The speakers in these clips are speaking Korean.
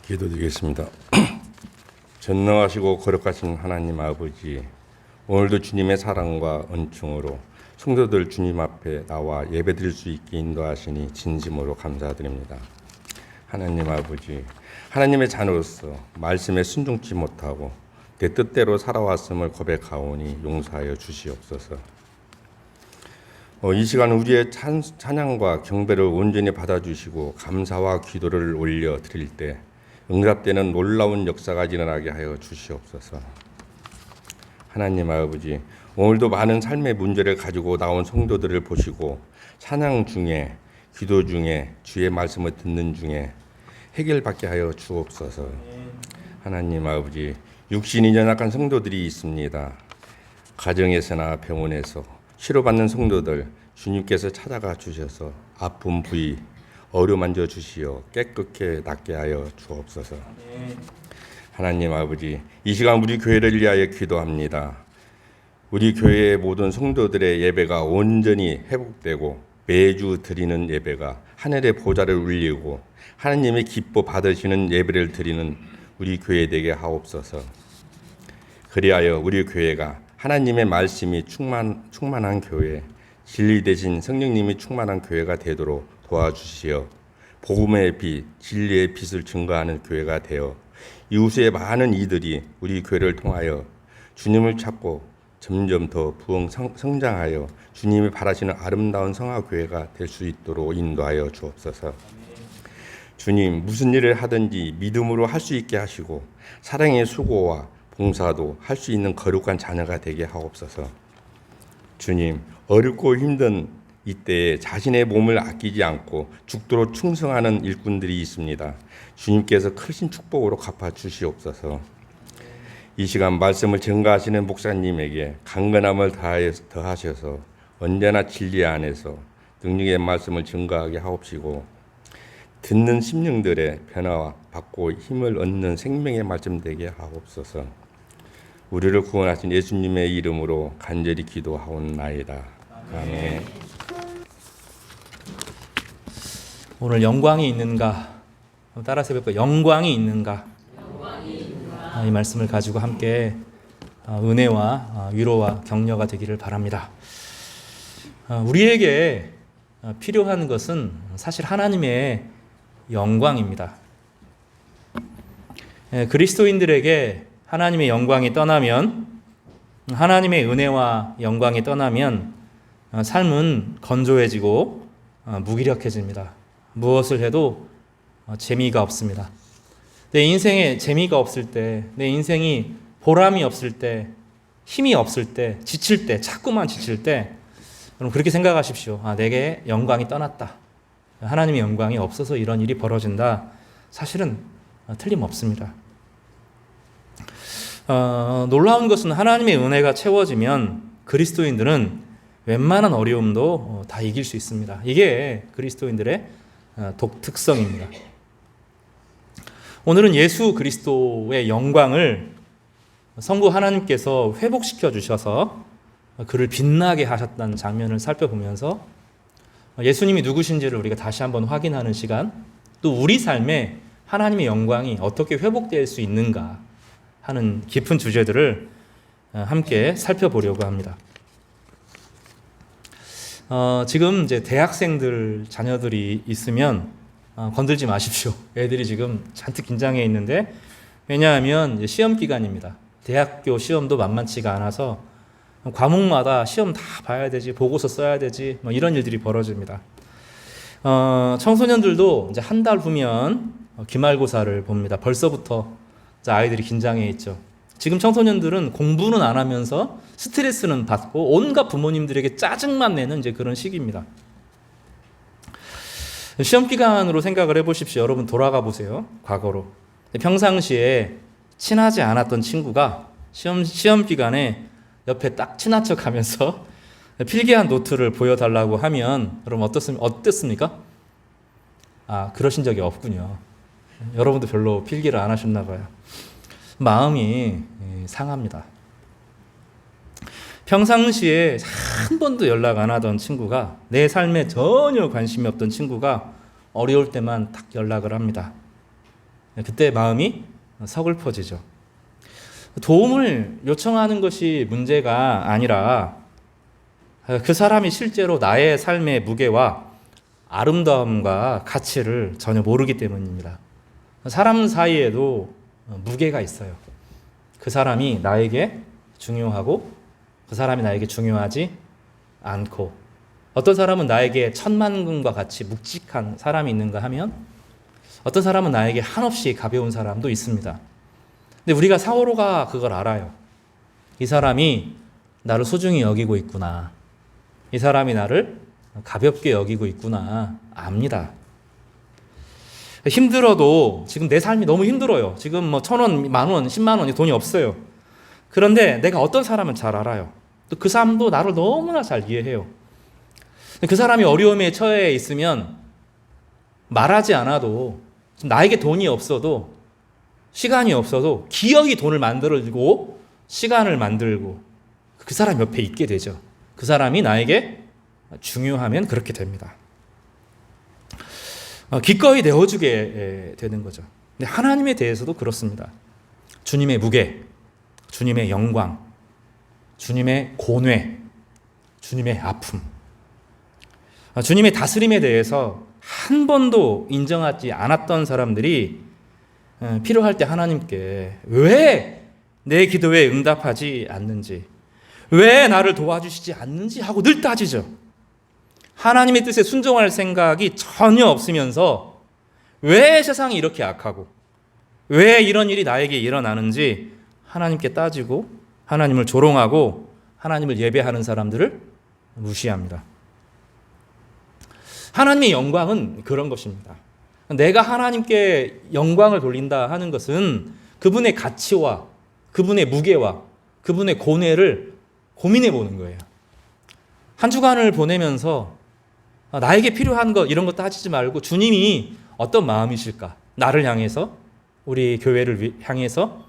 기도드리겠습니다. 전능하시고 거룩하신 하나님 아버지, 오늘도 주님의 사랑과 은총으로 성도들 주님 앞에 나와 예배드릴 수 있게 인도하시니 진심으로 감사드립니다. 하나님 아버지, 하나님의 자녀로서 말씀에 순종치 못하고 내 뜻대로 살아왔음을 고백하오니 용서하여 주시옵소서. 이 시간 우리의 찬양과 경배를 온전히 받아주시고 감사와 기도를 올려 드릴 때 응답되는 놀라운 역사가 일어나게 하여 주시옵소서. 하나님 아버지, 오늘도 많은 삶의 문제를 가지고 나온 성도들을 보시고 찬양 중에, 기도 중에, 주의 말씀을 듣는 중에 해결받게 하여 주옵소서. 하나님 아버지, 육신이 연약한 성도들이 있습니다. 가정에서나 병원에서 치료받는 성도들 주님께서 찾아가 주셔서 아픈 부위 어루만져 주시어 깨끗게 낫게 하여 주옵소서. 하나님 아버지, 이 시간 우리 교회를 위하여 기도합니다. 우리 교회의 모든 성도들의 예배가 온전히 회복되고 매주 드리는 예배가 하늘의 보좌를 울리고 하나님의 기뻐 받으시는 예배를 드리는 우리 교회 되게 하옵소서. 그리하여 우리 교회가 하나님의 말씀이 충만한 교회, 진리 대신 성령님이 충만한 교회가 되도록 도와주시어 복음의 빛, 진리의 빛을 증거하는 교회가 되어 이웃의 많은 이들이 우리 교회를 통하여 주님을 찾고 점점 더 성장하여 주님이 바라시는 아름다운 성화교회가 될 수 있도록 인도하여 주옵소서. 주님, 무슨 일을 하든지 믿음으로 할 수 있게 하시고 사랑의 수고와 봉사도 할 수 있는 거룩한 자녀가 되게 하옵소서. 주님, 어렵고 힘든 이때에 자신의 몸을 아끼지 않고 죽도록 충성하는 일꾼들이 있습니다. 주님께서 크신 축복으로 갚아 주시옵소서. 이 시간 말씀을 증거하시는 목사님에게 강건함을 더하셔서 언제나 진리 안에서 능력의 말씀을 증거하게 하옵시고 듣는 심령들의 변화와 받고 힘을 얻는 생명의 말씀 되게 하옵소서. 우리를 구원하신 예수님의 이름으로 간절히 기도하옵나이다. 아멘. 오늘 영광이 있는가? 따라서 해볼까요? 영광이 있는가? 이 말씀을 가지고 함께 은혜와 위로와 격려가 되기를 바랍니다. 우리에게 필요한 것은 사실 하나님의 영광입니다. 그리스도인들에게 하나님의 영광이 떠나면, 하나님의 은혜와 영광이 떠나면 삶은 건조해지고 무기력해집니다. 무엇을 해도 재미가 없습니다. 내 인생에 재미가 없을 때, 내 인생이 보람이 없을 때, 힘이 없을 때, 지칠 때, 자꾸만 지칠 때, 여러분 그렇게 생각하십시오. 내게 영광이 떠났다. 하나님의 영광이 없어서 이런 일이 벌어진다. 사실은 틀림없습니다. 놀라운 것은 하나님의 은혜가 채워지면 그리스도인들은 웬만한 어려움도 다 이길 수 있습니다. 이게 그리스도인들의 독특성입니다. 오늘은 예수 그리스도의 영광을 성부 하나님께서 회복시켜 주셔서 그를 빛나게 하셨다는 장면을 살펴보면서 예수님이 누구신지를 우리가 다시 한번 확인하는 시간, 또 우리 삶에 하나님의 영광이 어떻게 회복될 수 있는가 하는 깊은 주제들을 함께 살펴보려고 합니다. 지금 이제 대학생들 자녀들이 있으면 건들지 마십시오. 애들이 지금 잔뜩 긴장해 있는데, 왜냐하면 이제 시험 기간입니다. 대학교 시험도 만만치가 않아서 과목마다 시험 다 봐야 되지, 보고서 써야 되지, 이런 일들이 벌어집니다. 청소년들도 이제 한 달 후면 기말고사를 봅니다. 벌써부터 아이들이 긴장해 있죠. 지금 청소년들은 공부는 안 하면서 스트레스는 받고 온갖 부모님들에게 짜증만 내는 이제 그런 시기입니다. 시험 기간으로 생각을 해보십시오. 여러분 돌아가 보세요. 과거로. 평상시에 친하지 않았던 친구가 시험 기간에 옆에 딱 친한 척 하면서 필기한 노트를 보여달라고 하면 여러분 어땠습니까? 그러신 적이 없군요. 여러분도 별로 필기를 안 하셨나 봐요. 마음이 상합니다. 평상시에 한 번도 연락 안 하던 친구가, 내 삶에 전혀 관심이 없던 친구가 어려울 때만 딱 연락을 합니다. 그때 마음이 서글퍼지죠. 도움을 요청하는 것이 문제가 아니라 그 사람이 실제로 나의 삶의 무게와 아름다움과 가치를 전혀 모르기 때문입니다. 사람 사이에도 무게가 있어요. 그 사람이 나에게 중요하고 그 사람이 나에게 중요하지 않고, 어떤 사람은 나에게 천만금과 같이 묵직한 사람이 있는가 하면 어떤 사람은 나에게 한없이 가벼운 사람도 있습니다. 근데 우리가 서로가 그걸 알아요. 이 사람이 나를 소중히 여기고 있구나. 이 사람이 나를 가볍게 여기고 있구나. 압니다. 힘들어도 지금 내 삶이 너무 힘들어요. 지금 뭐 1,000원, 10,000원, 10만 원이 돈이 없어요. 그런데 내가 어떤 사람은 잘 알아요. 또 그 사람도 나를 너무나 잘 이해해요. 그 사람이 어려움에 처해 있으면 말하지 않아도, 나에게 돈이 없어도, 시간이 없어도 기어이 돈을 만들어주고 시간을 만들고 그 사람 옆에 있게 되죠. 그 사람이 나에게 중요하면 그렇게 됩니다. 기꺼이 내어주게 되는 거죠. 근데 하나님에 대해서도 그렇습니다. 주님의 무게, 주님의 영광, 주님의 고뇌, 주님의 아픔, 주님의 다스림에 대해서 한 번도 인정하지 않았던 사람들이 필요할 때 하나님께 왜 내 기도에 응답하지 않는지, 왜 나를 도와주시지 않는지 하고 늘 따지죠. 하나님의 뜻에 순종할 생각이 전혀 없으면서 왜 세상이 이렇게 악하고 왜 이런 일이 나에게 일어나는지 하나님께 따지고 하나님을 조롱하고 하나님을 예배하는 사람들을 무시합니다. 하나님의 영광은 그런 것입니다. 내가 하나님께 영광을 돌린다 하는 것은 그분의 가치와 그분의 무게와 그분의 고뇌를 고민해 보는 거예요. 한 주간을 보내면서 나에게 필요한 것 이런 거 따지지 말고 주님이 어떤 마음이실까? 나를 향해서, 우리 교회를 향해서,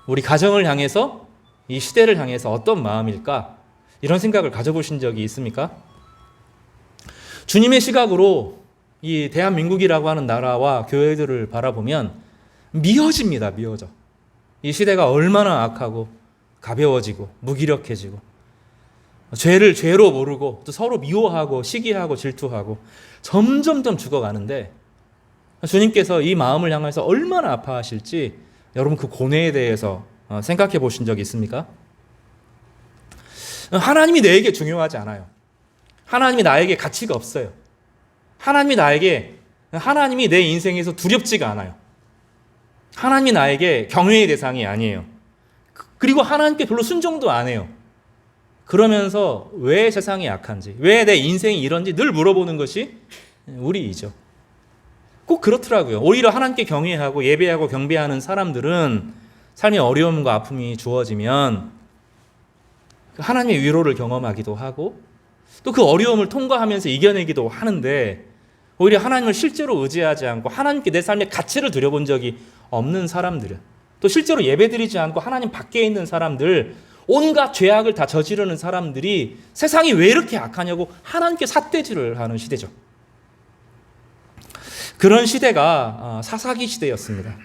우리 가정을 향해서, 이 시대를 향해서 어떤 마음일까? 이런 생각을 가져보신 적이 있습니까? 주님의 시각으로 이 대한민국이라고 하는 나라와 교회들을 바라보면 미어집니다. 미어져. 이 시대가 얼마나 악하고 가벼워지고 무기력해지고 죄를 죄로 모르고 또 서로 미워하고 시기하고 질투하고 점점점 죽어가는데, 주님께서 이 마음을 향해서 얼마나 아파하실지 여러분 그 고뇌에 대해서 생각해 보신 적이 있습니까? 하나님이 내게 중요하지 않아요. 하나님이 나에게 가치가 없어요. 하나님이 내 인생에서 두렵지가 않아요. 하나님이 나에게 경외의 대상이 아니에요. 그리고 하나님께 별로 순종도 안 해요. 그러면서 왜 세상이 약한지, 왜 내 인생이 이런지 늘 물어보는 것이 우리이죠. 꼭 그렇더라고요. 오히려 하나님께 경외하고 예배하고 경배하는 사람들은 삶의 어려움과 아픔이 주어지면 하나님의 위로를 경험하기도 하고 또 그 어려움을 통과하면서 이겨내기도 하는데, 오히려 하나님을 실제로 의지하지 않고 하나님께 내 삶의 가치를 들여본 적이 없는 사람들은, 또 실제로 예배드리지 않고 하나님 밖에 있는 사람들, 온갖 죄악을 다 저지르는 사람들이 세상이 왜 이렇게 악하냐고 하나님께 삿대질을 하는 시대죠. 그런 시대가 사사기 시대였습니다.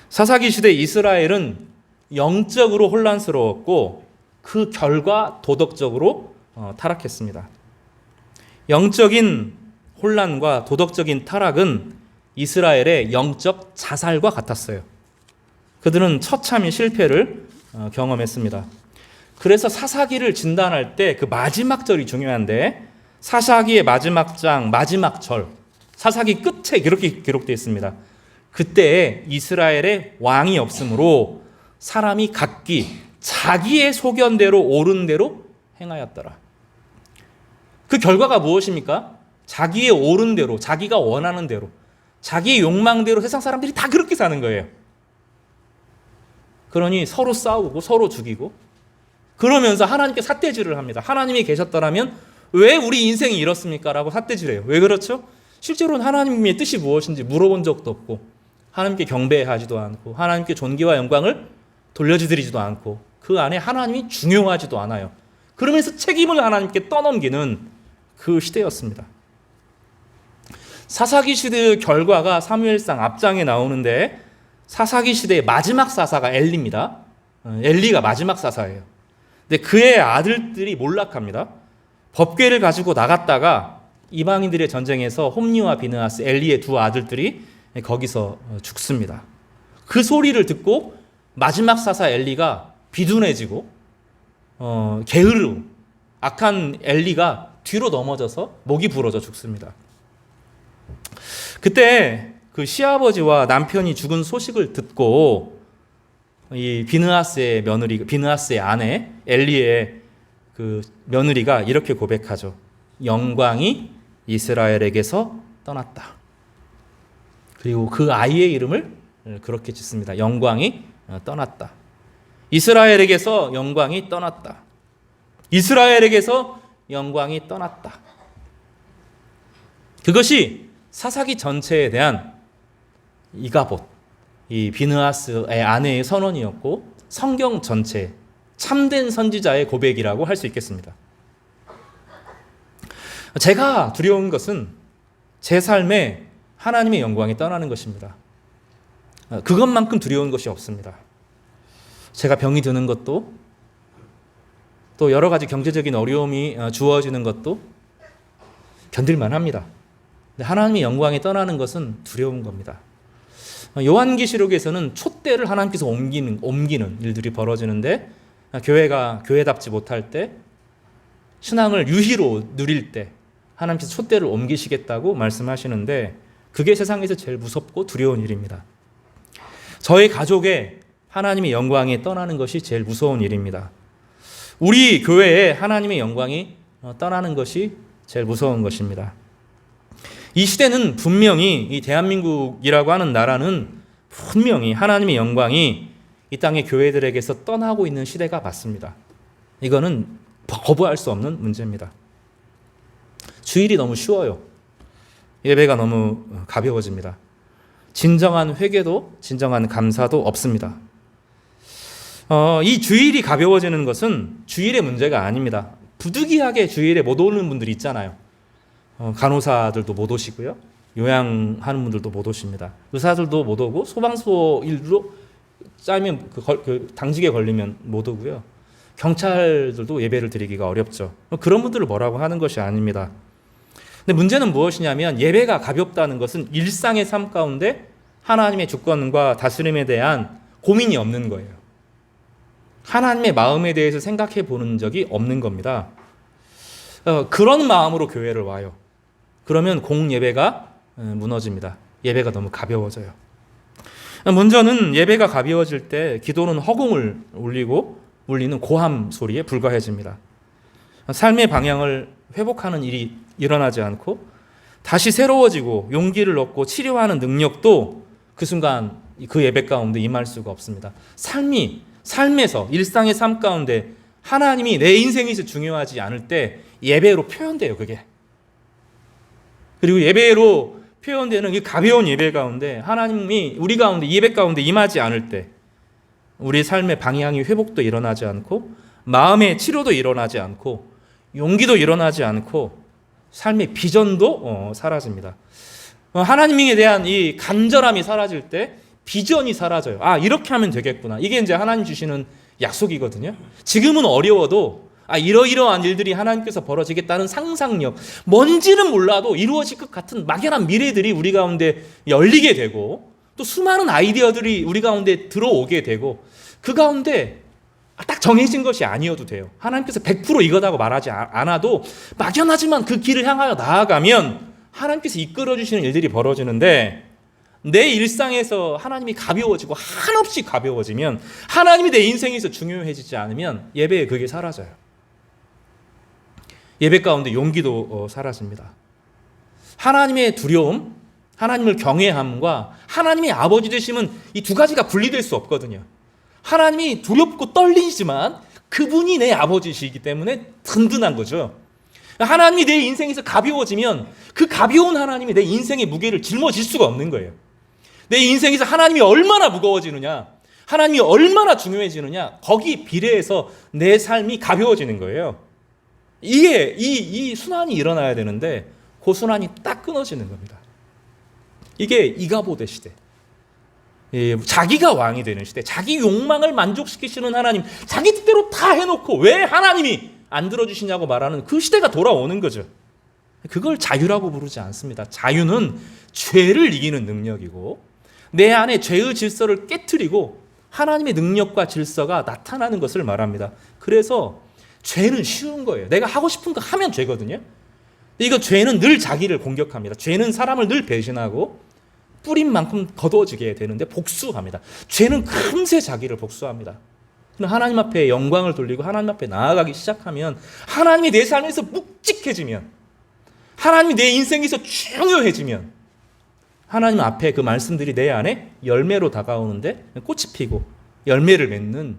사사기 시대 이스라엘은 영적으로 혼란스러웠고 그 결과 도덕적으로 타락했습니다. 영적인 혼란과 도덕적인 타락은 이스라엘의 영적 자살과 같았어요. 그들은 처참히 실패를 경험했습니다. 그래서 사사기를 진단할 때 그 마지막 절이 중요한데, 사사기의 마지막 장, 마지막 절, 사사기 끝에 이렇게 기록되어 있습니다. 그때 이스라엘의 왕이 없으므로 사람이 각기 자기의 소견대로 옳은 대로 행하였더라. 그 결과가 무엇입니까? 자기의 옳은 대로, 자기가 원하는 대로, 자기의 욕망대로 세상 사람들이 다 그렇게 사는 거예요. 그러니 서로 싸우고 서로 죽이고, 그러면서 하나님께 삿대질을 합니다. 하나님이 계셨더라면 왜 우리 인생이 이렇습니까? 라고 삿대질해요. 왜 그렇죠? 실제로는 하나님의 뜻이 무엇인지 물어본 적도 없고, 하나님께 경배하지도 않고, 하나님께 존귀와 영광을 돌려드리지도 않고, 그 안에 하나님이 중요하지도 않아요. 그러면서 책임을 하나님께 떠넘기는 그 시대였습니다. 사사기 시대의 결과가 사무엘상 앞장에 나오는데 사사기 시대의 마지막 사사가 엘리입니다. 엘리가 마지막 사사예요. 근데 그의 아들들이 몰락합니다. 법궤를 가지고 나갔다가 이방인들의 전쟁에서 홈리와 비느하스, 엘리의 두 아들들이 거기서 죽습니다. 그 소리를 듣고 마지막 사사 엘리가 비둔해지고 게으르 악한 엘리가 뒤로 넘어져서 목이 부러져 죽습니다. 그때 그 시아버지와 남편이 죽은 소식을 듣고 이 비느하스의 아내 엘리의 그 며느리가 이렇게 고백하죠. 영광이 이스라엘에게서 떠났다. 그리고 그 아이의 이름을 그렇게 짓습니다. 영광이 떠났다. 이스라엘에게서 영광이 떠났다. 이스라엘에게서 영광이 떠났다. 그것이 사사기 전체에 대한 이가봇, 이 비느하스의 아내의 선언이었고 성경 전체 참된 선지자의 고백이라고 할 수 있겠습니다. 제가 두려운 것은 제 삶에 하나님의 영광이 떠나는 것입니다. 그것만큼 두려운 것이 없습니다. 제가 병이 드는 것도 또 여러 가지 경제적인 어려움이 주어지는 것도 견딜만 합니다. 근데 하나님의 영광이 떠나는 것은 두려운 겁니다. 요한계시록에서는 촛대를 하나님께서 옮기는 일들이 벌어지는데 교회가 교회답지 못할 때 신앙을 유희로 누릴 때 하나님께서 촛대를 옮기시겠다고 말씀하시는데 그게 세상에서 제일 무섭고 두려운 일입니다. 저희 가족의 하나님의 영광이 떠나는 것이 제일 무서운 일입니다. 우리 교회에 하나님의 영광이 떠나는 것이 제일 무서운 것입니다. 이 시대는 분명히 이 대한민국이라고 하는 나라는 분명히 하나님의 영광이 이 땅의 교회들에게서 떠나고 있는 시대가 맞습니다. 이거는 거부할 수 없는 문제입니다. 주일이 너무 쉬워요. 예배가 너무 가벼워집니다. 진정한 회개도 진정한 감사도 없습니다. 이 주일이 가벼워지는 것은 주일의 문제가 아닙니다. 부득이하게 주일에 못 오는 분들이 있잖아요. 간호사들도 못 오시고요. 요양하는 분들도 못 오십니다. 의사들도 못 오고 소방서 일로 짜면 그 당직에 걸리면 못 오고요. 경찰들도 예배를 드리기가 어렵죠. 그런 분들을 뭐라고 하는 것이 아닙니다. 근데 문제는 무엇이냐면 예배가 가볍다는 것은 일상의 삶 가운데 하나님의 주권과 다스림에 대한 고민이 없는 거예요. 하나님의 마음에 대해서 생각해 보는 적이 없는 겁니다. 그런 마음으로 교회를 와요. 그러면 공예배가 무너집니다. 예배가 너무 가벼워져요. 먼저는 예배가 가벼워질 때 기도는 허공을 울리는 고함 소리에 불과해집니다. 삶의 방향을 회복하는 일이 일어나지 않고 다시 새로워지고 용기를 얻고 치료하는 능력도 그 순간 그 예배 가운데 임할 수가 없습니다. 삶에서 일상의 삶 가운데 하나님이 내 인생에서 중요하지 않을 때 예배로 표현돼요. 그게. 그리고 예배로 표현되는 이 가벼운 예배 가운데 하나님이 우리 가운데 예배 가운데 임하지 않을 때 우리 삶의 방향이 회복도 일어나지 않고 마음의 치료도 일어나지 않고 용기도 일어나지 않고 삶의 비전도 사라집니다. 하나님에 대한 이 간절함이 사라질 때 비전이 사라져요. 이렇게 하면 되겠구나. 이게 이제 하나님 주시는 약속이거든요. 지금은 어려워도 이러이러한 일들이 하나님께서 벌어지겠다는 상상력, 뭔지는 몰라도 이루어질 것 같은 막연한 미래들이 우리 가운데 열리게 되고 또 수많은 아이디어들이 우리 가운데 들어오게 되고 그 가운데 딱 정해진 것이 아니어도 돼요. 하나님께서 100% 이거다고 말하지 않아도 막연하지만 그 길을 향하여 나아가면 하나님께서 이끌어주시는 일들이 벌어지는데 내 일상에서 하나님이 가벼워지고 한없이 가벼워지면 하나님이 내 인생에서 중요해지지 않으면 예배에 그게 사라져요. 예배 가운데 용기도 사라집니다. 하나님의 두려움, 하나님을 경외함과 하나님의 아버지 되심은 이 두 가지가 분리될 수 없거든요. 하나님이 두렵고 떨리지만 그분이 내 아버지시기 때문에 든든한 거죠. 하나님이 내 인생에서 가벼워지면 그 가벼운 하나님이 내 인생의 무게를 짊어질 수가 없는 거예요. 내 인생에서 하나님이 얼마나 무거워지느냐, 하나님이 얼마나 중요해지느냐, 거기 비례해서 내 삶이 가벼워지는 거예요. 이게 이 순환이 일어나야 되는데 그 순환이 딱 끊어지는 겁니다. 이게 이가보데 시대. 예, 자기가 왕이 되는 시대, 자기 욕망을 만족시키시는 하나님, 자기 뜻대로 다 해놓고 왜 하나님이 안 들어주시냐고 말하는 그 시대가 돌아오는 거죠. 그걸 자유라고 부르지 않습니다. 자유는 죄를 이기는 능력이고 내 안에 죄의 질서를 깨트리고 하나님의 능력과 질서가 나타나는 것을 말합니다. 그래서 죄는 쉬운 거예요. 내가 하고 싶은 거 하면 죄거든요. 이거 죄는 늘 자기를 공격합니다. 죄는 사람을 늘 배신하고 뿌린 만큼 거둬지게 되는데 복수합니다. 죄는 금세 자기를 복수합니다. 하나님 앞에 영광을 돌리고 하나님 앞에 나아가기 시작하면 하나님이 내 삶에서 묵직해지면 하나님이 내 인생에서 중요해지면 하나님 앞에 그 말씀들이 내 안에 열매로 다가오는데 꽃이 피고 열매를 맺는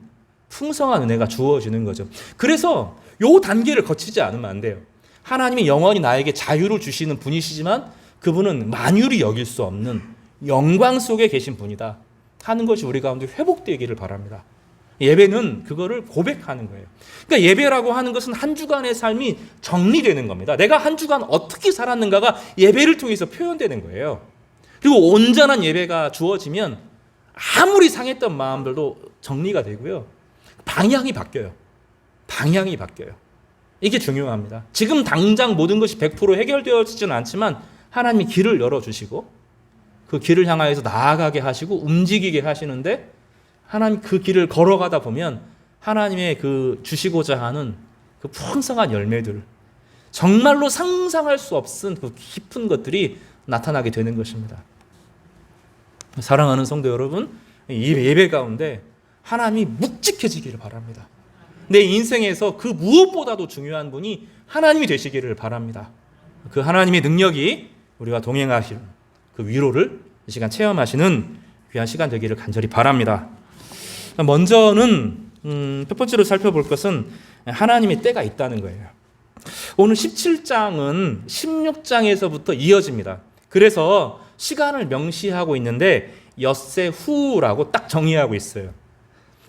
풍성한 은혜가 주어지는 거죠. 그래서 요 단계를 거치지 않으면 안 돼요. 하나님이 영원히 나에게 자유를 주시는 분이시지만 그분은 만유리 여길 수 없는 영광 속에 계신 분이다 하는 것이 우리 가운데 회복되기를 바랍니다. 예배는 그거를 고백하는 거예요. 그러니까 예배라고 하는 것은 한 주간의 삶이 정리되는 겁니다. 내가 한 주간 어떻게 살았는가가 예배를 통해서 표현되는 거예요. 그리고 온전한 예배가 주어지면 아무리 상했던 마음들도 정리가 되고요. 방향이 바뀌어요. 방향이 바뀌어요. 이게 중요합니다. 지금 당장 모든 것이 100% 해결되어지지는 않지만 하나님이 길을 열어주시고 그 길을 향하여서 나아가게 하시고 움직이게 하시는데 하나님 그 길을 걸어가다 보면 하나님의 그 주시고자 하는 그 풍성한 열매들, 정말로 상상할 수 없은 그 깊은 것들이 나타나게 되는 것입니다. 사랑하는 성도 여러분, 이 예배 가운데 하나님이 묵직해지기를 바랍니다. 내 인생에서 그 무엇보다도 중요한 분이 하나님이 되시기를 바랍니다. 그 하나님의 능력이 우리와 동행하실 그 위로를 이 시간 체험하시는 귀한 시간 되기를 간절히 바랍니다. 먼저는 첫 번째로 살펴볼 것은 하나님의 때가 있다는 거예요. 오늘 17장은 16장에서부터 이어집니다. 그래서 시간을 명시하고 있는데 엿새 후라고 딱 정의하고 있어요.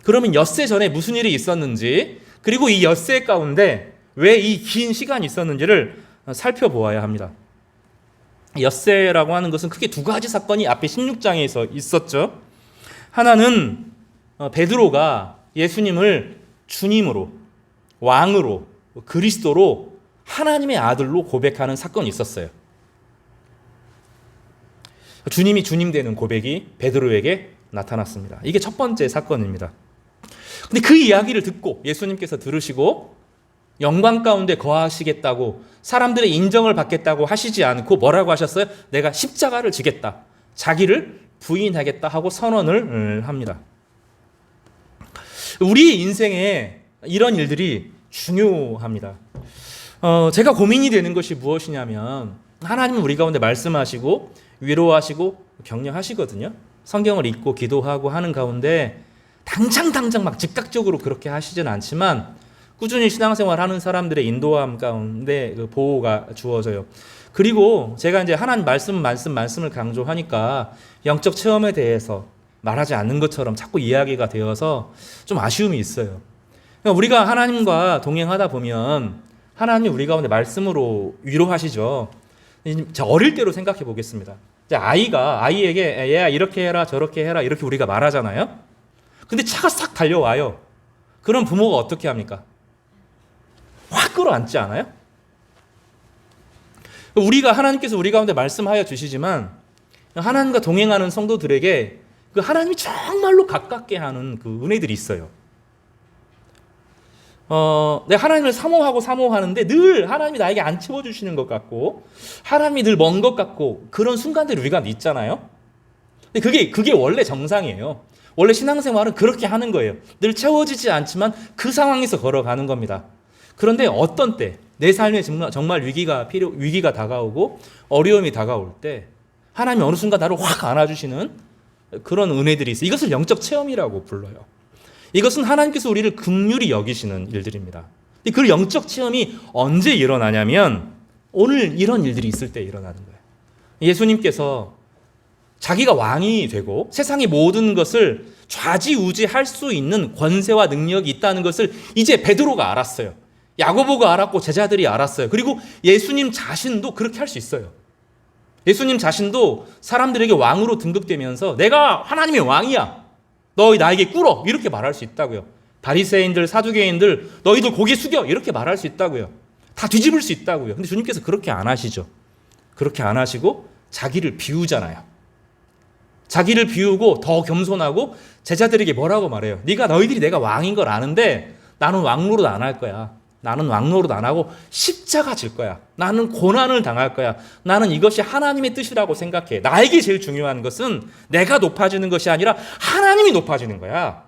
그러면 엿새 전에 무슨 일이 있었는지, 그리고 이 엿새 가운데 왜 이 긴 시간이 있었는지를 살펴보아야 합니다. 엿새라고 하는 것은 크게 두 가지 사건이 앞에 16장에서 있었죠. 하나는 베드로가 예수님을 주님으로, 왕으로, 그리스도로, 하나님의 아들로 고백하는 사건이 있었어요. 주님이 주님 되는 고백이 베드로에게 나타났습니다. 이게 첫 번째 사건입니다. 근데 그 이야기를 듣고 예수님께서 들으시고 영광 가운데 거하시겠다고, 사람들의 인정을 받겠다고 하시지 않고 뭐라고 하셨어요? 내가 십자가를 지겠다, 자기를 부인하겠다 하고 선언을 합니다. 우리 인생에 이런 일들이 중요합니다. 제가 고민이 되는 것이 무엇이냐면, 하나님은 우리 가운데 말씀하시고 위로하시고 격려하시거든요. 성경을 읽고 기도하고 하는 가운데 당장 막 즉각적으로 그렇게 하시진 않지만 꾸준히 신앙생활 하는 사람들의 인도함 가운데 그 보호가 주어져요. 그리고 제가 이제 하나님 말씀을 강조하니까 영적 체험에 대해서 말하지 않는 것처럼 자꾸 이야기가 되어서 좀 아쉬움이 있어요. 그러니까 우리가 하나님과 동행하다 보면 하나님이 우리 가운데 말씀으로 위로하시죠. 어릴 때로 생각해 보겠습니다. 아이에게 얘야 이렇게 해라 저렇게 해라 이렇게 우리가 말하잖아요. 근데 차가 싹 달려와요. 그럼 부모가 어떻게 합니까? 확 끌어안지 않아요? 하나님께서 우리 가운데 말씀하여 주시지만 하나님과 동행하는 성도들에게 그 하나님이 정말로 가깝게 하는 그 은혜들이 있어요. 내가 하나님을 사모하는데 늘 하나님이 나에게 안 채워주시는 것 같고 하나님이 늘 먼 것 같고 그런 순간들이 우리가 있잖아요. 근데 그게 원래 정상이에요. 원래 신앙생활은 그렇게 하는 거예요. 늘 채워지지 않지만 그 상황에서 걸어가는 겁니다. 그런데 어떤 때 내 삶에 정말 위기가 다가오고 어려움이 다가올 때 하나님이 어느 순간 나를 확 안아주시는 그런 은혜들이 있어요. 이것을 영적 체험이라고 불러요. 이것은 하나님께서 우리를 긍휼히 여기시는 일들입니다. 그 영적 체험이 언제 일어나냐면 오늘 이런 일들이 있을 때 일어나는 거예요. 예수님께서 자기가 왕이 되고 세상의 모든 것을 좌지우지할 수 있는 권세와 능력이 있다는 것을 이제 베드로가 알았어요. 야고보가 알았고 제자들이 알았어요. 그리고 예수님 자신도 그렇게 할 수 있어요. 예수님 자신도 사람들에게 왕으로 등극되면서 내가 하나님의 왕이야. 너희 나에게 꿇어. 이렇게 말할 수 있다고요. 바리새인들, 사두개인들 너희들 고개 숙여. 이렇게 말할 수 있다고요. 다 뒤집을 수 있다고요. 근데 주님께서 그렇게 안 하시죠. 그렇게 안 하시고 자기를 비우잖아요. 자기를 비우고 더 겸손하고 제자들에게 뭐라고 말해요? 너희들이 내가 왕인 걸 아는데 나는 왕노릇 안 할 거야. 나는 왕노릇 안 하고 십자가 질 거야. 나는 고난을 당할 거야. 나는 이것이 하나님의 뜻이라고 생각해. 나에게 제일 중요한 것은 내가 높아지는 것이 아니라 하나님이 높아지는 거야.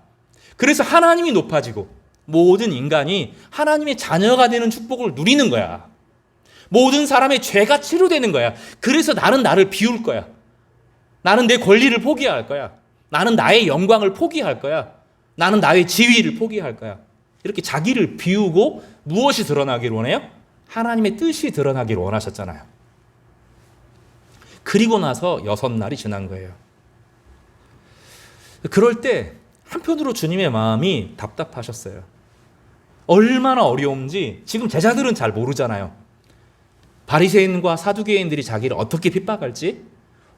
그래서 하나님이 높아지고 모든 인간이 하나님의 자녀가 되는 축복을 누리는 거야. 모든 사람의 죄가 치료되는 거야. 그래서 나는 나를 비울 거야. 나는 내 권리를 포기할 거야. 나는 나의 영광을 포기할 거야. 나는 나의 지위를 포기할 거야. 이렇게 자기를 비우고 무엇이 드러나기를 원해요? 하나님의 뜻이 드러나기를 원하셨잖아요. 그리고 나서 6날이 지난 거예요. 그럴 때 한편으로 주님의 마음이 답답하셨어요. 얼마나 어려운지 지금 제자들은 잘 모르잖아요. 바리새인과 사두개인들이 자기를 어떻게 핍박할지,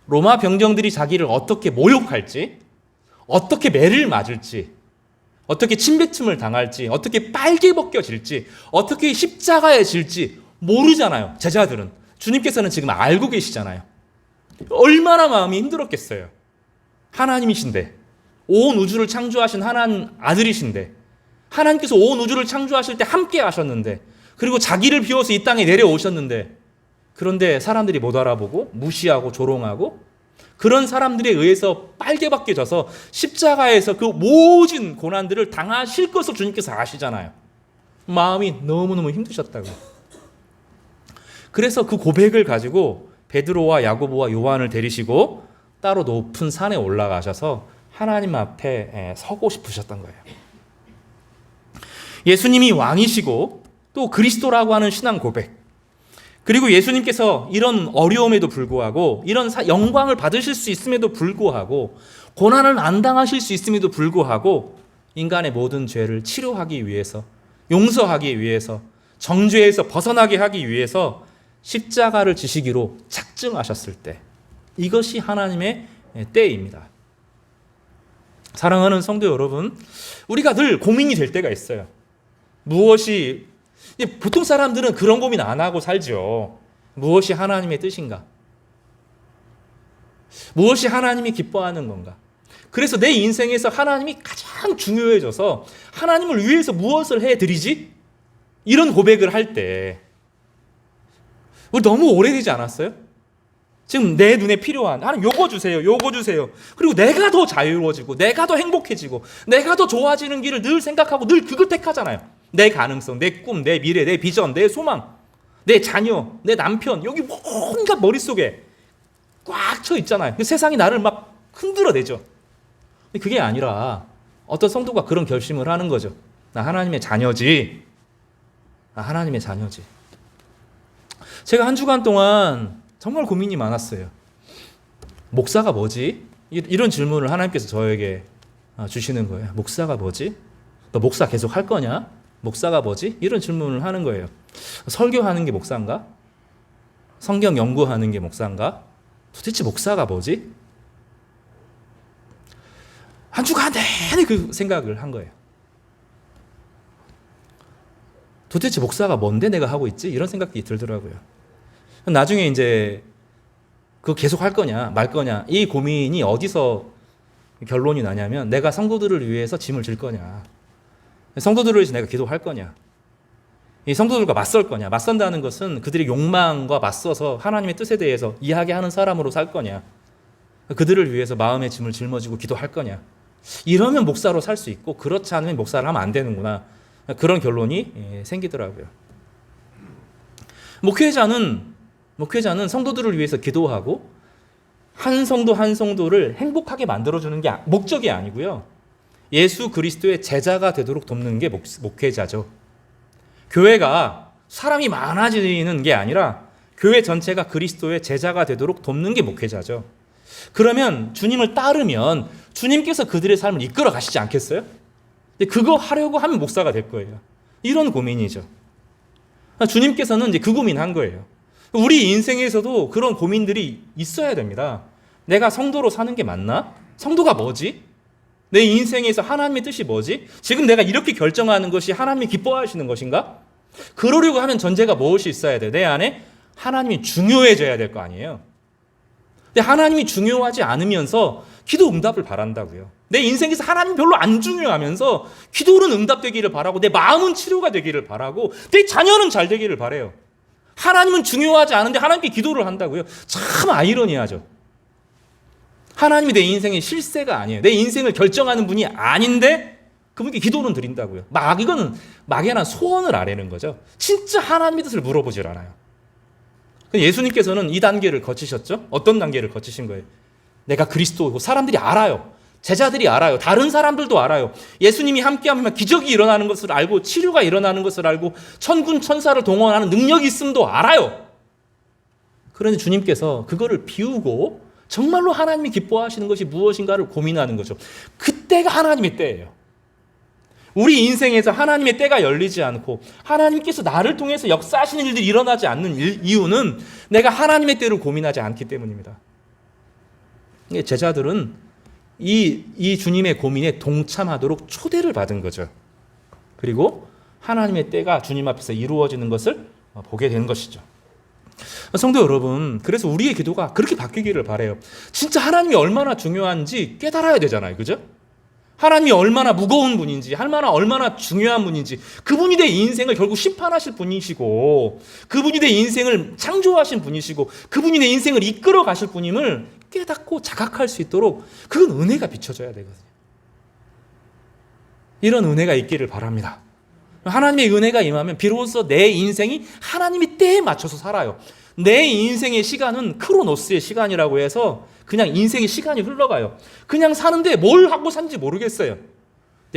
로마 병정들이 자기를 어떻게 모욕할지, 어떻게 매를 맞을지, 어떻게 침뱉음을 당할지, 어떻게 빨개 벗겨질지, 어떻게 십자가에 질지 모르잖아요. 제자들은. 주님께서는 지금 알고 계시잖아요. 얼마나 마음이 힘들었겠어요. 하나님이신데, 온 우주를 창조하신 하나님 아들이신데, 하나님께서 온 우주를 창조하실 때 함께 하셨는데, 그리고 자기를 비워서 이 땅에 내려오셨는데, 그런데 사람들이 못 알아보고 무시하고 조롱하고 그런 사람들에 의해서 빨개 벗겨져서 십자가에서 그 모든 고난들을 당하실 것을 주님께서 아시잖아요. 마음이 너무너무 힘드셨다고. 그래서 그 고백을 가지고 베드로와 야고보와 요한을 데리시고 따로 높은 산에 올라가셔서 하나님 앞에 서고 싶으셨던 거예요. 예수님이 왕이시고 또 그리스도라고 하는 신앙 고백, 그리고 예수님께서 이런 어려움에도 불구하고 이런 영광을 받으실 수 있음에도 불구하고 고난을 안 당하실 수 있음에도 불구하고 인간의 모든 죄를 치료하기 위해서, 용서하기 위해서, 정죄에서 벗어나게 하기 위해서 십자가를 지시기로 작정하셨을 때, 이것이 하나님의 때입니다. 사랑하는 성도 여러분, 우리가 늘 고민이 될 때가 있어요. 무엇이, 보통 사람들은 그런 고민 안 하고 살죠. 무엇이 하나님의 뜻인가? 무엇이 하나님이 기뻐하는 건가? 그래서 내 인생에서 하나님이 가장 중요해져서 하나님을 위해서 무엇을 해드리지? 이런 고백을 할 때 우리 너무 오래되지 않았어요? 지금 내 눈에 필요한 하나님 요거 주세요, 요거 주세요. 그리고 내가 더 자유로워지고 내가 더 행복해지고 내가 더 좋아지는 길을 늘 생각하고 늘 그걸 택하잖아요. 내 가능성, 내 꿈, 내 미래, 내 비전, 내 소망, 내 자녀, 내 남편, 여기 뭔가 머릿속에 꽉 차 있잖아요. 세상이 나를 막 흔들어내죠. 근데 그게 아니라 어떤 성도가 그런 결심을 하는 거죠. 나 하나님의 자녀지. 나 하나님의 자녀지. 제가 한 주간 동안 정말 고민이 많았어요. 목사가 뭐지? 이런 질문을 하나님께서 저에게 주시는 거예요. 목사가 뭐지? 너 목사 계속 할 거냐? 목사가 뭐지? 이런 질문을 하는 거예요. 설교하는 게 목사인가? 성경 연구하는 게 목사인가? 도대체 목사가 뭐지? 한 주간 내내 그 생각을 한 거예요. 도대체 목사가 뭔데 내가 하고 있지? 이런 생각이 들더라고요. 나중에 이제 그거 계속 할 거냐 말 거냐, 이 고민이 어디서 결론이 나냐면 내가 성도들을 위해서 짐을 질 거냐, 성도들을 위해서 내가 기도할 거냐, 이 성도들과 맞설 거냐. 맞선다는 것은 그들의 욕망과 맞서서 하나님의 뜻에 대해서 이야기하는 사람으로 살 거냐, 그들을 위해서 마음의 짐을 짊어지고 기도할 거냐. 이러면 목사로 살 수 있고 그렇지 않으면 목사를 하면 안 되는구나, 그런 결론이 생기더라고요. 목회자는 성도들을 위해서 기도하고 한 성도 한 성도를 행복하게 만들어주는 게 목적이 아니고요, 예수 그리스도의 제자가 되도록 돕는 게 목회자죠. 교회가 사람이 많아지는 게 아니라 교회 전체가 그리스도의 제자가 되도록 돕는 게 목회자죠. 그러면 주님을 따르면 주님께서 그들의 삶을 이끌어 가시지 않겠어요? 근데 그거 하려고 하면 목사가 될 거예요. 이런 고민이죠. 주님께서는 이제 그 고민한 거예요. 우리 인생에서도 그런 고민들이 있어야 됩니다. 내가 성도로 사는 게 맞나? 성도가 뭐지? 내 인생에서 하나님의 뜻이 뭐지? 지금 내가 이렇게 결정하는 것이 하나님이 기뻐하시는 것인가? 그러려고 하면 전제가 무엇이 있어야 돼? 내 안에 하나님이 중요해져야 될 거 아니에요. 근데 하나님이 중요하지 않으면서 기도 응답을 바란다고요. 내 인생에서 하나님 별로 안 중요하면서 기도는 응답되기를 바라고 내 마음은 치료가 되기를 바라고 내 자녀는 잘 되기를 바래요. 하나님은 중요하지 않은데 하나님께 기도를 한다고요. 참 아이러니하죠. 하나님이 내 인생의 실세가 아니에요. 내 인생을 결정하는 분이 아닌데 그분께 기도는 드린다고요. 이거는 막연한 소원을 아뢰는 거죠. 진짜 하나님의 뜻을 물어보질 않아요. 예수님께서는 이 단계를 거치셨죠? 어떤 단계를 거치신 거예요? 내가 그리스도이고 사람들이 알아요. 제자들이 알아요. 다른 사람들도 알아요. 예수님이 함께하면 기적이 일어나는 것을 알고 치료가 일어나는 것을 알고 천군 천사를 동원하는 능력이 있음도 알아요. 그런데 주님께서 그거를 비우고 정말로 하나님이 기뻐하시는 것이 무엇인가를 고민하는 거죠. 그때가 하나님의 때예요. 우리 인생에서 하나님의 때가 열리지 않고 하나님께서 나를 통해서 역사하시는 일들이 일어나지 않는 이유는 내가 하나님의 때를 고민하지 않기 때문입니다. 제자들은 이 주님의 고민에 동참하도록 초대를 받은 거죠. 그리고 하나님의 때가 주님 앞에서 이루어지는 것을 보게 된 것이죠. 성도 여러분, 그래서 우리의 기도가 그렇게 바뀌기를 바라요. 진짜 하나님이 얼마나 중요한지 깨달아야 되잖아요. 그죠? 하나님이 얼마나 무거운 분인지, 얼마나 중요한 분인지, 그분이 내 인생을 결국 심판하실 분이시고, 그분이 내 인생을 창조하신 분이시고, 그분이 내 인생을 이끌어 가실 분임을 깨닫고 자각할 수 있도록 그건 은혜가 비춰져야 되거든요. 이런 은혜가 있기를 바랍니다. 하나님의 은혜가 임하면 비로소 내 인생이 하나님의 때에 맞춰서 살아요. 내 인생의 시간은 크로노스의 시간이라고 해서 그냥 인생의 시간이 흘러가요. 그냥 사는데 뭘 하고 산지 모르겠어요.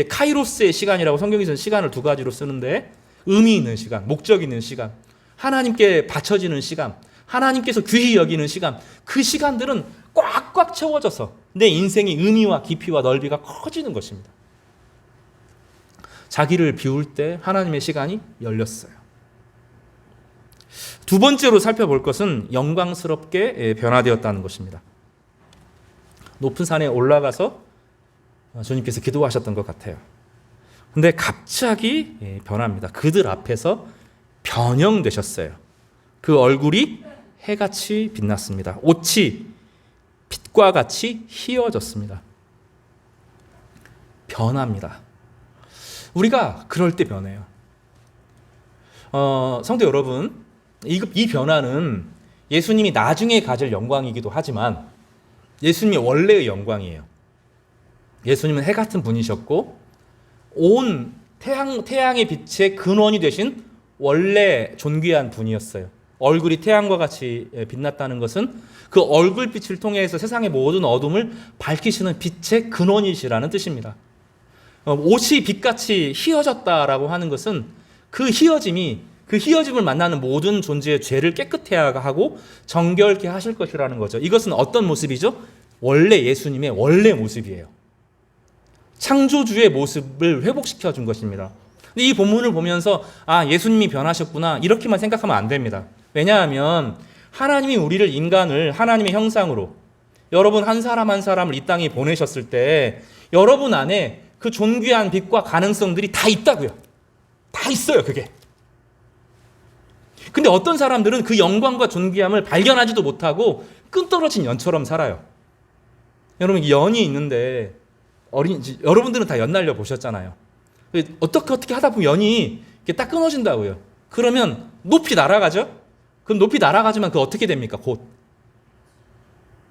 카이로스의 시간이라고 성경에서는 시간을 두 가지로 쓰는데 의미 있는 시간, 목적 있는 시간, 하나님께 바쳐지는 시간, 하나님께서 귀히 여기는 시간, 그 시간들은 꽉꽉 채워져서 내 인생의 의미와 깊이와 넓이가 커지는 것입니다. 자기를 비울 때 하나님의 시간이 열렸어요. 두 번째로 살펴볼 것은 영광스럽게 변화되었다는 것입니다. 높은 산에 올라가서 주님께서 기도하셨던 것 같아요. 근데 갑자기 변합니다. 그들 앞에서 변형되셨어요. 그 얼굴이 해같이 빛났습니다. 옷이 빛과 같이 희어졌습니다. 변합니다. 우리가 그럴 때 변해요. 성도 여러분, 이 변화는 예수님이 나중에 가질 영광이기도 하지만 예수님이 원래의 영광이에요. 예수님은 해 같은 분이셨고 온 태양의 빛의 근원이 되신 원래 존귀한 분이었어요. 얼굴이 태양과 같이 빛났다는 것은 그 얼굴빛을 통해서 세상의 모든 어둠을 밝히시는 빛의 근원이시라는 뜻입니다. 옷이 빛같이 희어졌다라고 하는 것은 그 희어짐을 만나는 모든 존재의 죄를 깨끗해 하고 정결케 하실 것이라는 거죠. 이것은 어떤 모습이죠? 원래 예수님의 원래 모습이에요. 창조주의 모습을 회복시켜 준 것입니다. 근데 이 본문을 보면서 예수님이 변하셨구나 이렇게만 생각하면 안 됩니다. 왜냐하면 하나님이 우리를 인간을 하나님의 형상으로 여러분 한 사람 한 사람을 이 땅에 보내셨을 때 여러분 안에 그 존귀한 빛과 가능성들이 다 있다고요. 다 있어요, 그게. 근데 어떤 사람들은 그 영광과 존귀함을 발견하지도 못하고 끈떨어진 연처럼 살아요. 여러분, 연이 있는데 여러분들은 다 연 날려 보셨잖아요. 어떻게 하다 보면 연이 이렇게 딱 끊어진다고요. 그러면 높이 날아가죠? 그럼 높이 날아가지만 그 어떻게 됩니까? 곧.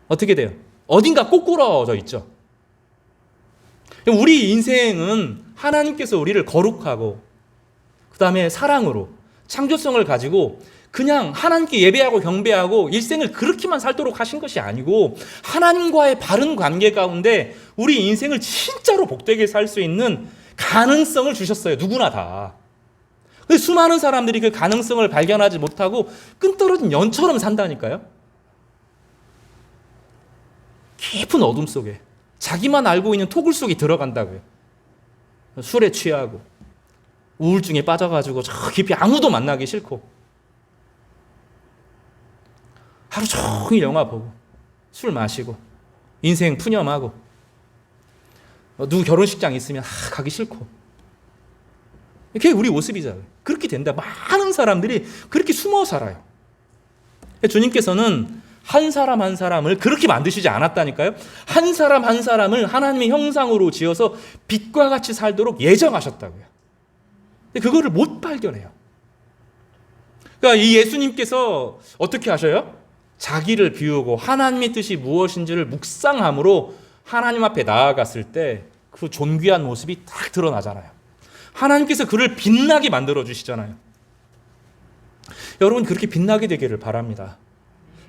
어떻게 돼요? 어딘가 꼬꾸러져 있죠. 우리 인생은 하나님께서 우리를 거룩하고 그 다음에 사랑으로 창조성을 가지고 그냥 하나님께 예배하고 경배하고 일생을 그렇게만 살도록 하신 것이 아니고 하나님과의 바른 관계 가운데 우리 인생을 진짜로 복되게 살 수 있는 가능성을 주셨어요. 누구나 다. 근데 수많은 사람들이 그 가능성을 발견하지 못하고 끈떨어진 연처럼 산다니까요. 깊은 어둠 속에 자기만 알고 있는 토굴 속에 들어간다고요. 술에 취하고 우울증에 빠져가지고 저 깊이 아무도 만나기 싫고 하루 종일 영화 보고 술 마시고 인생 푸념하고 누구 결혼식장 있으면 가기 싫고 그게 우리 모습이잖아요. 그렇게 된다. 많은 사람들이 그렇게 숨어 살아요. 주님께서는 한 사람 한 사람을 그렇게 만드시지 않았다니까요. 한 사람 한 사람을 하나님의 형상으로 지어서 빛과 같이 살도록 예정하셨다고요. 근데 그거를 못 발견해요. 그러니까 이 예수님께서 어떻게 하셔요? 자기를 비우고 하나님의 뜻이 무엇인지를 묵상함으로 하나님 앞에 나아갔을 때 그 존귀한 모습이 딱 드러나잖아요. 하나님께서 그를 빛나게 만들어 주시잖아요. 여러분 그렇게 빛나게 되기를 바랍니다.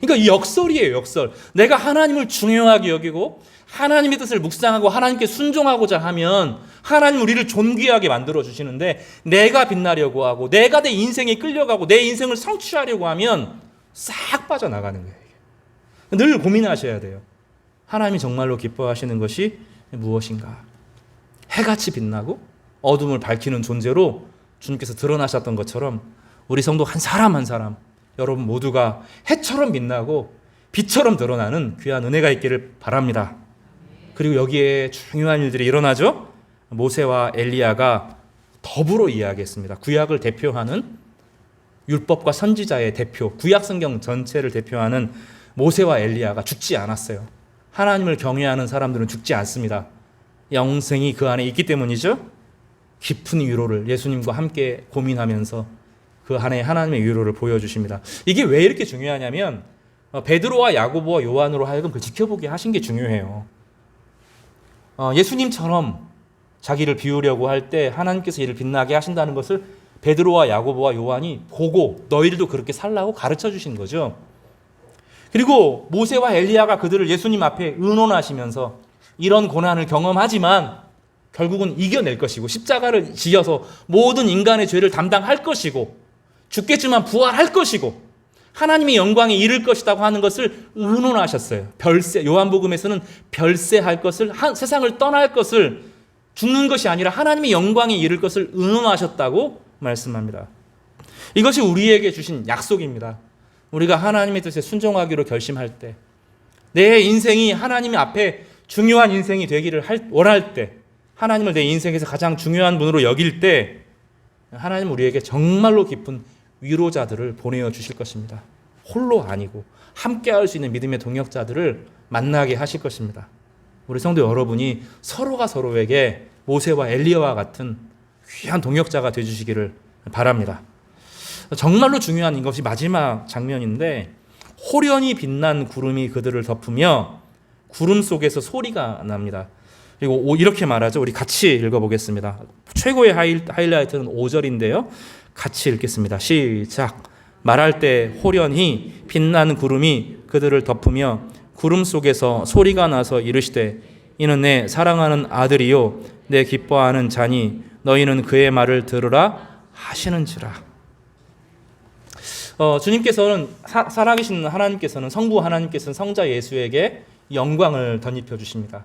그러니까 이 역설이에요, 역설. 내가 하나님을 중요하게 여기고 하나님의 뜻을 묵상하고 하나님께 순종하고자 하면 하나님 우리를 존귀하게 만들어 주시는데 내가 빛나려고 하고 내가 내 인생에 끌려가고 내 인생을 성취하려고 하면 싹 빠져나가는 거예요. 늘 고민하셔야 돼요. 하나님이 정말로 기뻐하시는 것이 무엇인가? 해같이 빛나고 어둠을 밝히는 존재로 주님께서 드러나셨던 것처럼 우리 성도 한 사람 한 사람 여러분 모두가 해처럼 빛나고 빛처럼 드러나는 귀한 은혜가 있기를 바랍니다. 그리고 여기에 중요한 일들이 일어나죠. 모세와 엘리야가 더불어 이야기했습니다. 구약을 대표하는 율법과 선지자의 대표, 구약 성경 전체를 대표하는 모세와 엘리야가 죽지 않았어요. 하나님을 경외하는 사람들은 죽지 않습니다. 영생이 그 안에 있기 때문이죠. 깊은 위로를 예수님과 함께 고민하면서 그 안에 하나님의 위로를 보여주십니다. 이게 왜 이렇게 중요하냐면 베드로와 야고보와 요한으로 하여금 그 지켜보게 하신 게 중요해요. 예수님처럼 자기를 비우려고 할 때 하나님께서 이를 빛나게 하신다는 것을 베드로와 야고보와 요한이 보고 너희들도 그렇게 살라고 가르쳐 주신 거죠. 그리고 모세와 엘리야가 그들을 예수님 앞에 의논하시면서 이런 고난을 경험하지만 결국은 이겨낼 것이고 십자가를 지어서 모든 인간의 죄를 담당할 것이고 죽겠지만 부활할 것이고 하나님의 영광에 이를 것이라고 하는 것을 의논하셨어요. 별세, 요한복음에서는 별세할 것을, 세상을 떠날 것을, 죽는 것이 아니라 하나님의 영광에 이를 것을 의논하셨다고 말씀합니다. 이것이 우리에게 주신 약속입니다. 우리가 하나님의 뜻에 순종하기로 결심할 때, 내 인생이 하나님 앞에 중요한 인생이 되기를 원할 때, 하나님을 내 인생에서 가장 중요한 분으로 여길 때 하나님 우리에게 정말로 깊은 위로자들을 보내어 주실 것입니다. 홀로 아니고 함께 할 수 있는 믿음의 동역자들을 만나게 하실 것입니다. 우리 성도 여러분이 서로가 서로에게 모세와 엘리야와 같은 귀한 동역자가 되어주시기를 바랍니다. 정말로 중요한 것이 마지막 장면인데 호련히 빛난 구름이 그들을 덮으며 구름 속에서 소리가 납니다. 그리고 이렇게 말하죠. 우리 같이 읽어보겠습니다. 최고의 하이라이트는 5절인데요. 같이 읽겠습니다. 시작. 말할 때 호련히 빛나는 구름이 그들을 덮으며 구름 속에서 소리가 나서 이르시되 이는 내 사랑하는 아들이요 내 기뻐하는 자니 너희는 그의 말을 들으라 하시는지라. 주님께서는 살아계신 하나님께서는 성부 하나님께서는 성자 예수에게 영광을 덧입혀 주십니다.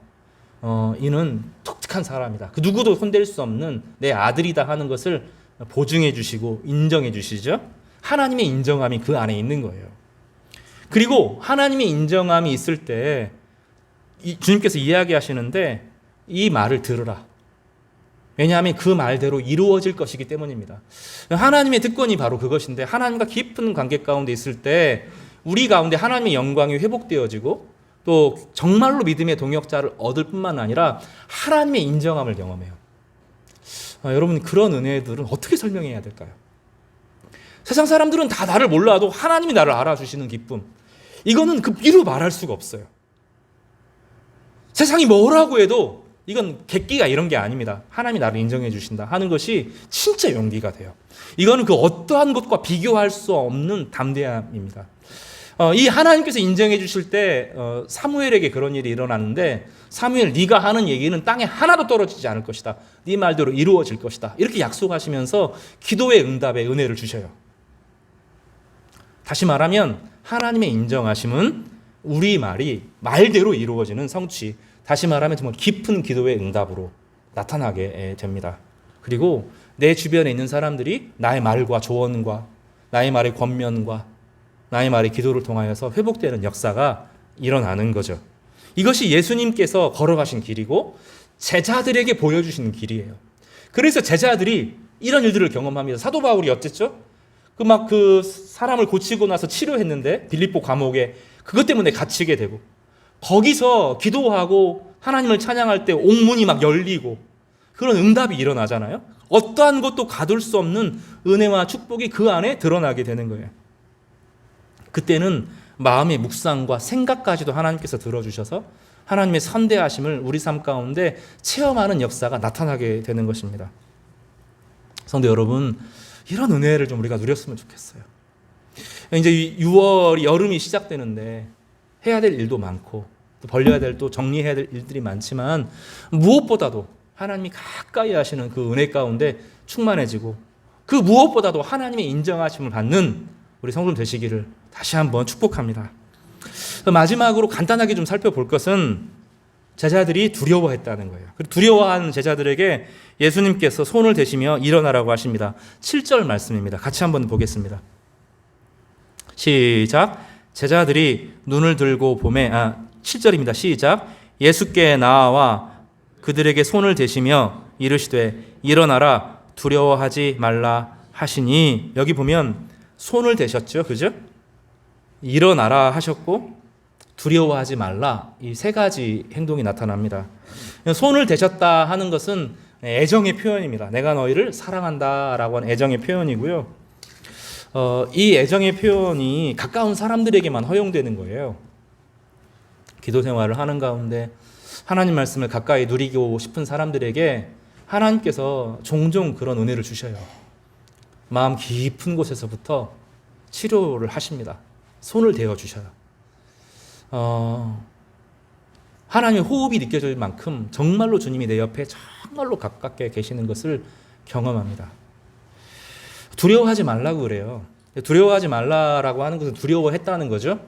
이는 독특한 사람이다. 그 누구도 손댈 수 없는 내 아들이다 하는 것을 보증해 주시고 인정해 주시죠. 하나님의 인정함이 그 안에 있는 거예요. 그리고 하나님의 인정함이 있을 때 주님께서 이야기하시는데 이 말을 들으라. 왜냐하면 그 말대로 이루어질 것이기 때문입니다. 하나님의 특권이 바로 그것인데 하나님과 깊은 관계 가운데 있을 때 우리 가운데 하나님의 영광이 회복되어지고 또 정말로 믿음의 동역자를 얻을 뿐만 아니라 하나님의 인정함을 경험해요. 여러분 그런 은혜들은 어떻게 설명해야 될까요? 세상 사람들은 다 나를 몰라도 하나님이 나를 알아주시는 기쁨, 이거는 그 비로 말할 수가 없어요. 세상이 뭐라고 해도 이건 객기가 이런 게 아닙니다. 하나님이 나를 인정해 주신다 하는 것이 진짜 용기가 돼요. 이거는 그 어떠한 것과 비교할 수 없는 담대함입니다. 이 하나님께서 인정해 주실 때 사무엘에게 그런 일이 일어났는데 사무엘 네가 하는 얘기는 땅에 하나도 떨어지지 않을 것이다. 네 말대로 이루어질 것이다. 이렇게 약속하시면서 기도의 응답의 은혜를 주셔요. 다시 말하면 하나님의 인정하심은 우리 말이 말대로 이루어지는 성취, 다시 말하면 정말 깊은 기도의 응답으로 나타나게 됩니다. 그리고 내 주변에 있는 사람들이 나의 말과 조언과 나의 말의 권면과 나의 말이 기도를 통하여서 회복되는 역사가 일어나는 거죠. 이것이 예수님께서 걸어가신 길이고 제자들에게 보여주시는 길이에요. 그래서 제자들이 이런 일들을 경험합니다. 사도 바울이 어쨌죠? 그 사람을 고치고 나서 치료했는데 빌립보 감옥에 그것 때문에 갇히게 되고 거기서 기도하고 하나님을 찬양할 때 옥문이 막 열리고 그런 응답이 일어나잖아요. 어떠한 것도 가둘 수 없는 은혜와 축복이 그 안에 드러나게 되는 거예요. 그때는 마음의 묵상과 생각까지도 하나님께서 들어주셔서 하나님의 선대하심을 우리 삶 가운데 체험하는 역사가 나타나게 되는 것입니다. 성도 여러분, 이런 은혜를 좀 우리가 누렸으면 좋겠어요. 이제 6월 여름이 시작되는데 해야 될 일도 많고 또 벌려야 될 또 정리해야 될 일들이 많지만 무엇보다도 하나님이 가까이 하시는 그 은혜 가운데 충만해지고 그 무엇보다도 하나님의 인정하심을 받는 우리 성도님 되시기를 다시 한번 축복합니다. 마지막으로 간단하게 좀 살펴볼 것은 제자들이 두려워했다는 거예요. 두려워하는 제자들에게 예수님께서 손을 대시며 일어나라고 하십니다. 7절 말씀입니다. 같이 한번 보겠습니다. 시작. 제자들이 눈을 들고 보매 7절입니다. 시작. 예수께 나아와 그들에게 손을 대시며 이르시되 일어나라 두려워하지 말라 하시니, 여기 보면 손을 대셨죠. 그죠? 일어나라 하셨고 두려워하지 말라, 이 세 가지 행동이 나타납니다. 손을 대셨다 하는 것은 애정의 표현입니다. 내가 너희를 사랑한다라고 하는 애정의 표현이고요. 이 애정의 표현이 가까운 사람들에게만 허용되는 거예요. 기도 생활을 하는 가운데 하나님 말씀을 가까이 누리고 싶은 사람들에게 하나님께서 종종 그런 은혜를 주셔요. 마음 깊은 곳에서부터 치료를 하십니다. 손을 대어 주셔요. 하나님의 호흡이 느껴질 만큼 정말로 주님이 내 옆에 정말로 가깝게 계시는 것을 경험합니다. 두려워하지 말라고 그래요. 두려워하지 말라라고 하는 것은 두려워했다는 거죠.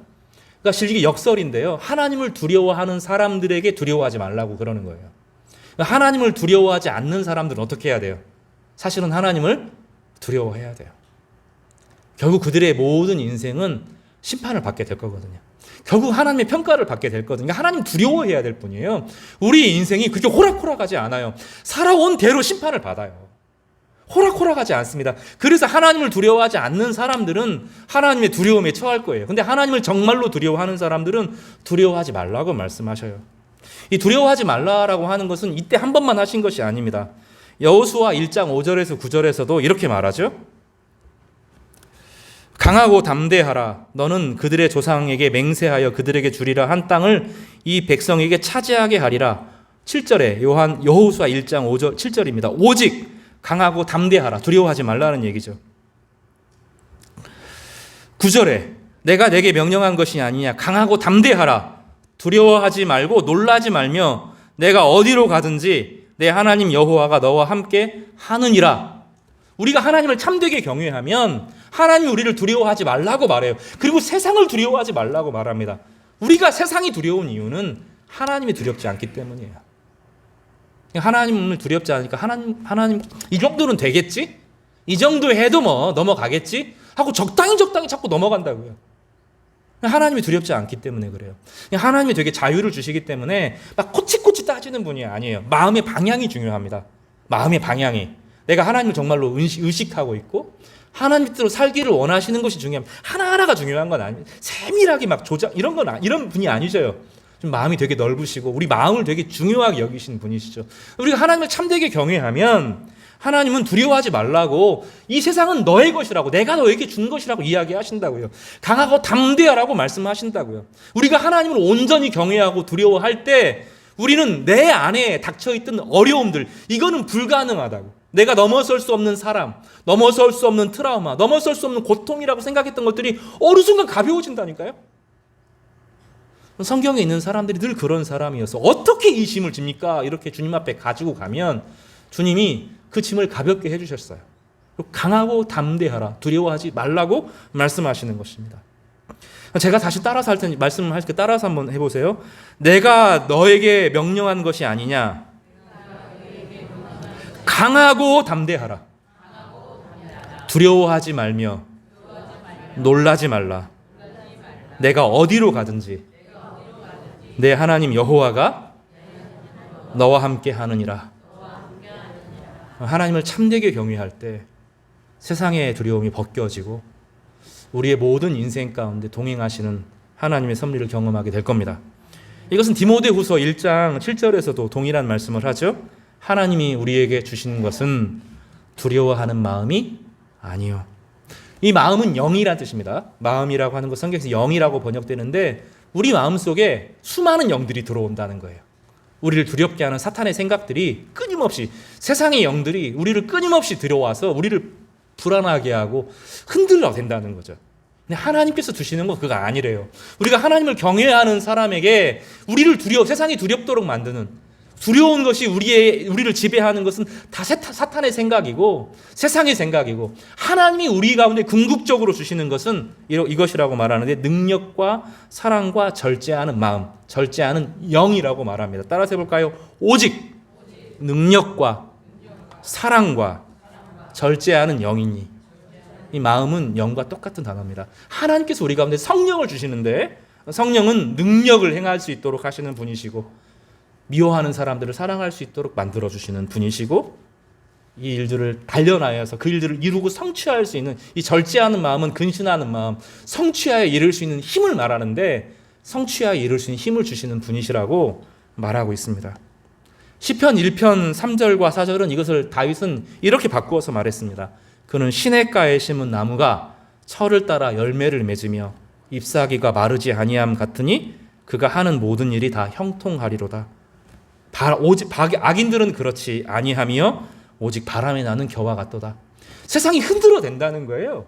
그러니까 실제 역설인데요. 하나님을 두려워하는 사람들에게 두려워하지 말라고 그러는 거예요. 그러니까 하나님을 두려워하지 않는 사람들은 어떻게 해야 돼요? 사실은 하나님을 두려워해야 돼요. 결국 그들의 모든 인생은 심판을 받게 될 거거든요. 결국 하나님의 평가를 받게 될 거거든요. 하나님 두려워해야 될 뿐이에요. 우리 인생이 그렇게 호락호락하지 않아요. 살아온 대로 심판을 받아요. 호락호락하지 않습니다. 그래서 하나님을 두려워하지 않는 사람들은 하나님의 두려움에 처할 거예요. 근데 하나님을 정말로 두려워하는 사람들은 두려워하지 말라고 말씀하셔요. 이 두려워하지 말라라고 하는 것은 이때 한 번만 하신 것이 아닙니다. 여호수아 1장 5절에서 9절에서도 이렇게 말하죠. 강하고 담대하라. 너는 그들의 조상에게 맹세하여 그들에게 주리라 한 땅을 이 백성에게 차지하게 하리라. 7절에 여호수아 1장 5절 7절입니다. 오직 강하고 담대하라. 두려워하지 말라는 얘기죠. 9절에 내가 내게 명령한 것이 아니냐. 강하고 담대하라. 두려워하지 말고 놀라지 말며 내가 어디로 가든지 내 하나님 여호와가 너와 함께 하느니라. 우리가 하나님을 참되게 경외하면 하나님이 우리를 두려워하지 말라고 말해요. 그리고 세상을 두려워하지 말라고 말합니다. 우리가 세상이 두려운 이유는 하나님이 두렵지 않기 때문이에요. 하나님을 두렵지 않으니까 하나님 이 정도는 되겠지? 이 정도 해도 뭐 넘어가겠지? 하고 적당히 자꾸 넘어간다고요. 하나님이 두렵지 않기 때문에 그래요. 하나님이 되게 자유를 주시기 때문에 막 코치코치 따지는 분이 아니에요. 마음의 방향이 중요합니다. 마음의 방향이. 내가 하나님을 정말로 의식하고 있고 하나님 뜻대로 살기를 원하시는 것이 중요합니다. 하나하나가 중요한 건 아니에요. 세밀하게 막 조작 이런 분이 아니셔요. 좀 마음이 되게 넓으시고 우리 마음을 되게 중요하게 여기시는 분이시죠. 우리가 하나님을 참되게 경외하면 하나님은 두려워하지 말라고, 이 세상은 너의 것이라고, 내가 너에게 준 것이라고 이야기하신다고요. 강하고 담대하라고 말씀하신다고요. 우리가 하나님을 온전히 경외하고 두려워할 때 우리는 내 안에 닥쳐있던 어려움들, 이거는 불가능하다고. 내가 넘어설 수 없는 사람, 넘어설 수 없는 트라우마, 넘어설 수 없는 고통이라고 생각했던 것들이 어느 순간 가벼워진다니까요. 성경에 있는 사람들이 늘 그런 사람이어서 어떻게 이 짐을 집니까? 이렇게 주님 앞에 가지고 가면 주님이 그 짐을 가볍게 해주셨어요. 강하고 담대하라, 두려워하지 말라고 말씀하시는 것입니다. 제가 다시 따라서 할 테니 말씀을 할 때 따라서 한번 해보세요. 내가 너에게 명령한 것이 아니냐. 강하고 담대하라. 두려워하지 말며 놀라지 말라. 내가 어디로 가든지 내 하나님 여호와가 너와 함께 하느니라. 하나님을 참되게 경외할 때 세상의 두려움이 벗겨지고 우리의 모든 인생 가운데 동행하시는 하나님의 섭리를 경험하게 될 겁니다. 이것은 디모데후서 1장 7절에서도 동일한 말씀을 하죠. 하나님이 우리에게 주시는 것은 두려워하는 마음이 아니요. 이 마음은 영이라는 뜻입니다. 마음이라고 하는 것 성경에서 영이라고 번역되는데 우리 마음속에 수많은 영들이 들어온다는 거예요. 우리를 두렵게 하는 사탄의 생각들이 끊임없이, 세상의 영들이 우리를 끊임없이 들어와서 우리를 불안하게 하고 흔들어 된다는 거죠. 근데 하나님께서 주시는 건 그거 아니래요. 우리가 하나님을 경외하는 사람에게 세상이 두렵도록 만드는, 두려운 것이 우리를 지배하는 것은 다 사탄의 생각이고 세상의 생각이고, 하나님이 우리 가운데 궁극적으로 주시는 것은 이것이라고 말하는데 능력과 사랑과 절제하는 마음, 절제하는 영이라고 말합니다. 따라서 해볼까요? 오직 능력과 사랑과 절제하는 영이니. 이 마음은 영과 똑같은 단어입니다. 하나님께서 우리 가운데 성령을 주시는데 성령은 능력을 행할 수 있도록 하시는 분이시고 미워하는 사람들을 사랑할 수 있도록 만들어주시는 분이시고, 이 일들을 단련하여서 그 일들을 이루고 성취할 수 있는, 이 절제하는 마음은 근신하는 마음, 성취하여 이룰 수 있는 힘을 말하는데 성취하여 이룰 수 있는 힘을 주시는 분이시라고 말하고 있습니다. 시편 1편 3절과 4절은 이것을 다윗은 이렇게 바꾸어서 말했습니다. 그는 시냇가에 심은 나무가 철을 따라 열매를 맺으며 잎사귀가 마르지 아니함 같으니 그가 하는 모든 일이 다 형통하리로다. 오직 악인들은 그렇지 아니하며 오직 바람에 나는 겨와 같도다. 세상이 흔들어 된다는 거예요.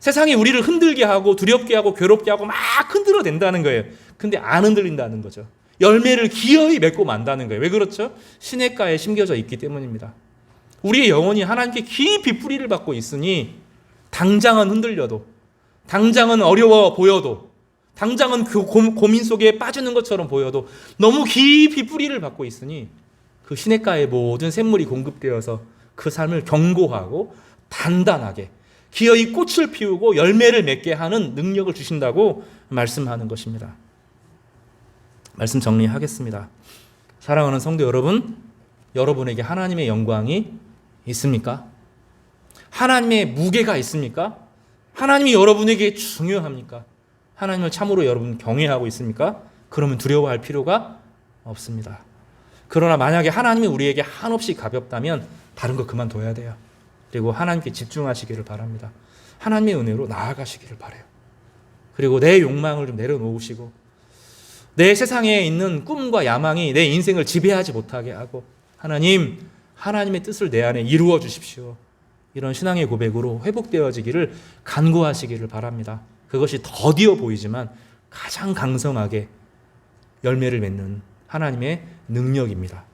세상이 우리를 흔들게 하고 두렵게 하고 괴롭게 하고 막 흔들어 된다는 거예요. 근데 안 흔들린다는 거죠. 열매를 기어이 맺고 만다는 거예요. 왜 그렇죠? 시냇가에 심겨져 있기 때문입니다. 우리의 영혼이 하나님께 깊이 뿌리를 받고 있으니 당장은 흔들려도, 당장은 어려워 보여도, 당장은 그 고민 속에 빠지는 것처럼 보여도 너무 깊이 뿌리를 받고 있으니 그 시냇가에 모든 샘물이 공급되어서 그 삶을 견고하고 단단하게 기어이 꽃을 피우고 열매를 맺게 하는 능력을 주신다고 말씀하는 것입니다. 말씀 정리하겠습니다. 사랑하는 성도 여러분, 여러분에게 하나님의 영광이 있습니까? 하나님의 무게가 있습니까? 하나님이 여러분에게 중요합니까? 하나님을 참으로 여러분 경외하고 있습니까? 그러면 두려워할 필요가 없습니다. 그러나 만약에 하나님이 우리에게 한없이 가볍다면 다른 거 그만둬야 돼요. 그리고 하나님께 집중하시기를 바랍니다. 하나님의 은혜로 나아가시기를 바라요. 그리고 내 욕망을 좀 내려놓으시고 내 세상에 있는 꿈과 야망이 내 인생을 지배하지 못하게 하고 하나님의 뜻을 내 안에 이루어 주십시오. 이런 신앙의 고백으로 회복되어지기를 간구하시기를 바랍니다. 그것이 더디어 보이지만 가장 강성하게 열매를 맺는 하나님의 능력입니다.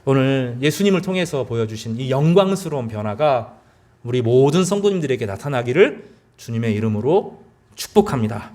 오늘 예수님을 통해서 보여주신 이 영광스러운 변화가 우리 모든 성도님들에게 나타나기를 주님의 이름으로 축복합니다.